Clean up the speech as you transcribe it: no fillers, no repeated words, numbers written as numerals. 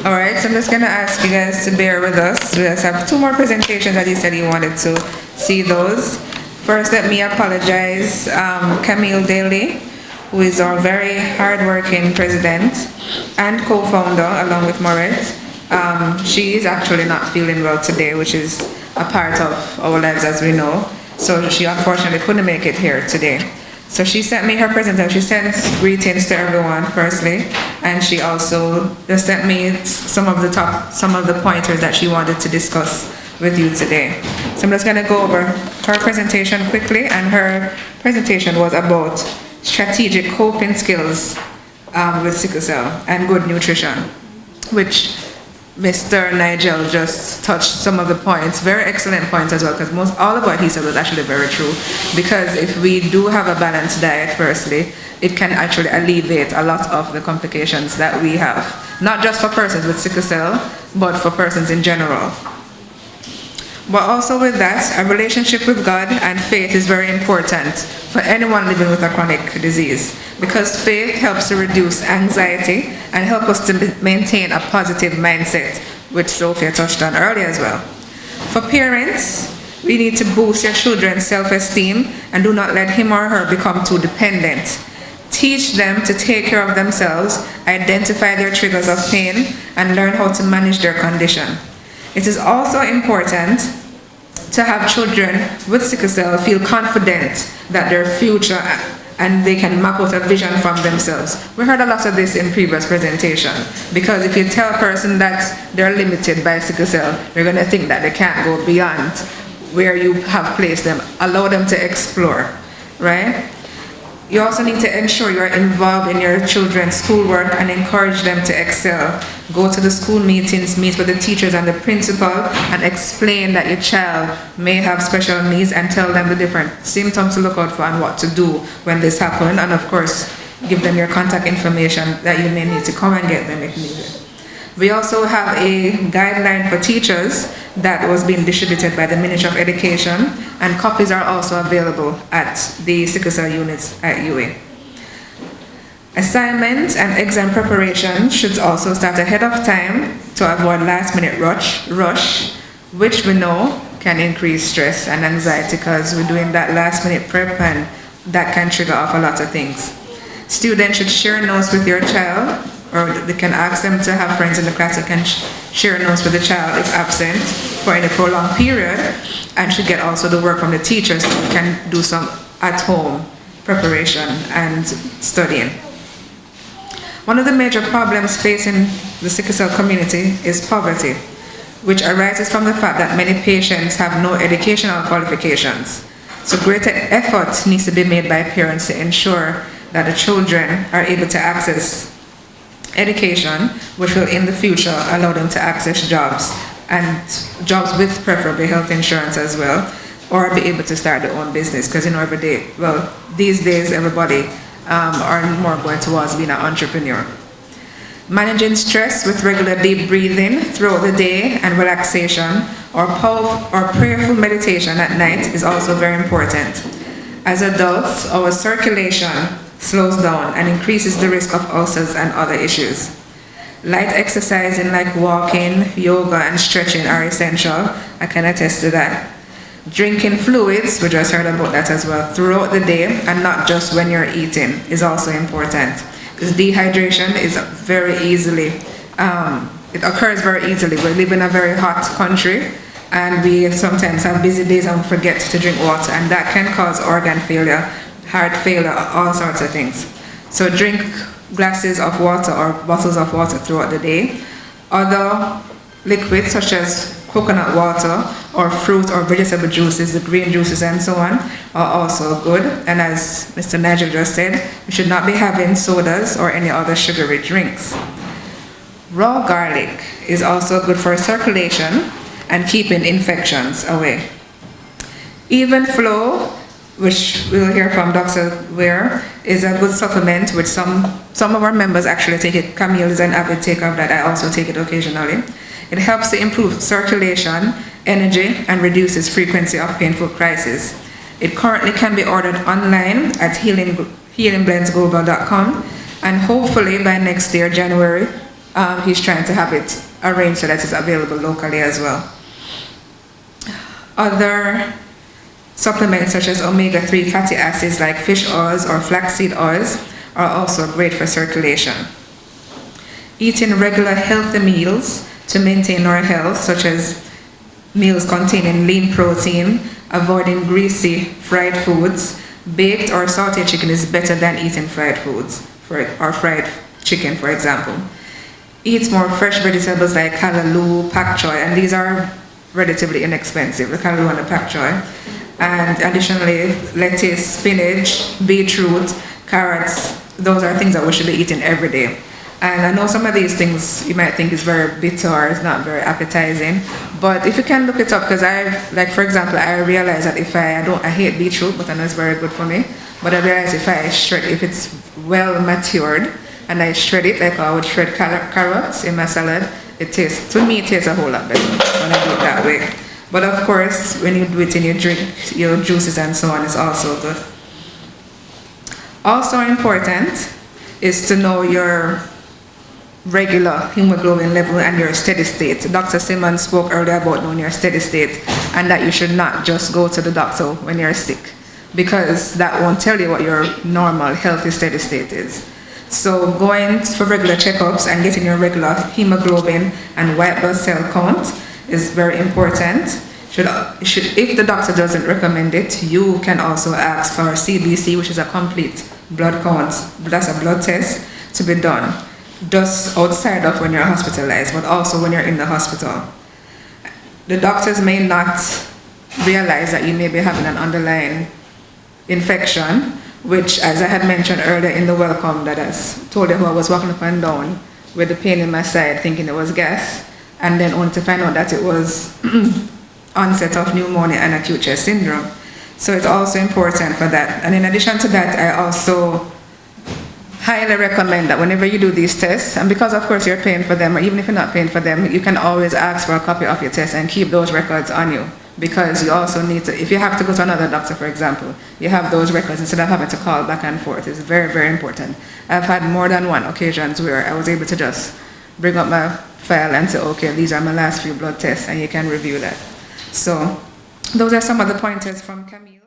All right, so I'm just going to ask you guys to bear with us. We just have two more presentations that he said he wanted to see those. First, let me apologize, Camille Daly, who is our very hardworking president and co-founder along with Moritz. She is actually not feeling well today, which is a part of our lives as we know. So she unfortunately couldn't make it here today. So she sent me her presentation. She sends greetings to everyone firstly, and she also just sent me some of the pointers that she wanted to discuss with you today. So I'm just going to go over her presentation quickly, and her presentation was about strategic coping skills with sickle cell and good nutrition, which Mr. Nigel just touched some of the points, very excellent points as well, because all of what he said was actually very true. Because if we do have a balanced diet, firstly, it can actually alleviate a lot of the complications that we have, not just for persons with sickle cell, but for persons in general. But also with that, a relationship with God and faith is very important for anyone living with a chronic disease, because faith helps to reduce anxiety and help us to maintain a positive mindset, which Sophia touched on earlier as well. For parents, we need to boost your children's self-esteem and do not let him or her become too dependent. Teach them to take care of themselves, identify their triggers of pain, and learn how to manage their condition. It is also important to have children with sickle cell feel confident that their future and they can map out a vision from themselves. We heard a lot of this in previous presentation, because if you tell a person that they're limited by sickle cell, they're going to think that they can't go beyond where you have placed them. Allow them to explore, right? You also need to ensure you're involved in your children's schoolwork and encourage them to excel. Go to the school meetings, meet with the teachers and the principal, and explain that your child may have special needs, and tell them the different symptoms to look out for and what to do when this happens. And of course, give them your contact information that you may need to come and get them if needed. We also have a guideline for teachers that was being distributed by the Ministry of Education, and copies are also available at the sickle cell units at UA. Assignments and exam preparation should also start ahead of time to avoid last-minute rush, which we know can increase stress and anxiety, because we're doing that last-minute prep, and that can trigger off a lot of things. Students should share notes with your child, or they can ask them to have friends in the class that can share notes with the child if absent for any prolonged period, and should get also the work from the teachers so we can do some at-home preparation and studying. One of the major problems facing the sickle cell community is poverty, which arises from the fact that many patients have no educational qualifications. So greater effort needs to be made by parents to ensure that the children are able to access education, which will in the future allow them to access jobs, and jobs with preferably health insurance as well, or be able to start their own business, because these days everybody are more going towards being an entrepreneur. Managing stress with regular deep breathing throughout the day and relaxation or prayerful meditation at night is also very important. As adults, our circulation slows down and increases the risk of ulcers and other issues. Light exercising like walking, yoga, and stretching are essential. I can attest to that. Drinking fluids, we just heard about that as well, throughout the day and not just when you're eating is also important, because dehydration is it occurs very easily. We live in a very hot country, and we sometimes have busy days and forget to drink water, and that can cause organ failure, heart failure, all sorts of things. So drink glasses of water or bottles of water throughout the day. Other liquids such as coconut water or fruit or vegetable juices, the green juices and so on, are also good. And as Mr. Nigel just said, we should not be having sodas or any other sugary drinks. Raw garlic is also good for circulation and keeping infections away. Even flow, which we'll hear from Dr. Ware, is a good supplement, which some of our members actually take it. Camille is an avid taker of that. I also take it occasionally. It helps to improve circulation, energy, and reduces frequency of painful crises. It currently can be ordered online at healingblendsglobal.com, and hopefully by next year, January he's trying to have it arranged so that it's available locally as well. Other supplements such as omega-3 fatty acids like fish oils or flaxseed oils are also great for circulation. Eating regular healthy meals to maintain our health, such as meals containing lean protein, avoiding greasy fried foods, baked or sauteed chicken is better than eating fried foods, or fried chicken, for example. Eat more fresh vegetables like callaloo, pak choy, and these are relatively inexpensive, the callaloo and the pak choy. And additionally, lettuce, spinach, beetroot, carrots, those are things that we should be eating every day. And I know some of these things you might think is very bitter or it's not very appetizing, but if you can look it up, because for example, I realize that I hate beetroot, but I know it's very good for me, but I realize if it's well matured, and I shred it like I would shred carrots in my salad, to me it tastes a whole lot better when I do it that way. But of course, when you do it in your drink, your juices and so on, it's also good. Also important is to know your regular hemoglobin level and your steady state. Dr. Simmons spoke earlier about knowing your steady state, and that you should not just go to the doctor when you're sick, because that won't tell you what your normal, healthy, steady state is. So going for regular checkups and getting your regular hemoglobin and white blood cell count is very important. If the doctor doesn't recommend it, you can also ask for CBC, which is a complete blood count. That's a blood test to be done just outside of when you're hospitalized, but also when you're in the hospital. The doctors may not realize that you may be having an underlying infection, which, as I had mentioned earlier in the welcome, that I told you who I was walking up and down with the pain in my side, thinking it was gas, and then only to find out that it was onset of pneumonia and acute chest syndrome. So it's also important for that. And in addition to that, I also highly recommend that whenever you do these tests, and because of course you're paying for them, or even if you're not paying for them, you can always ask for a copy of your test and keep those records on you, because you also need to, if you have to go to another doctor, for example, you have those records instead of having to call back and forth. It's very, very important. I've had more than one occasions where I was able to just bring up my file and say, okay, these are my last few blood tests, and you can review that. So those are some of the pointers from Camille.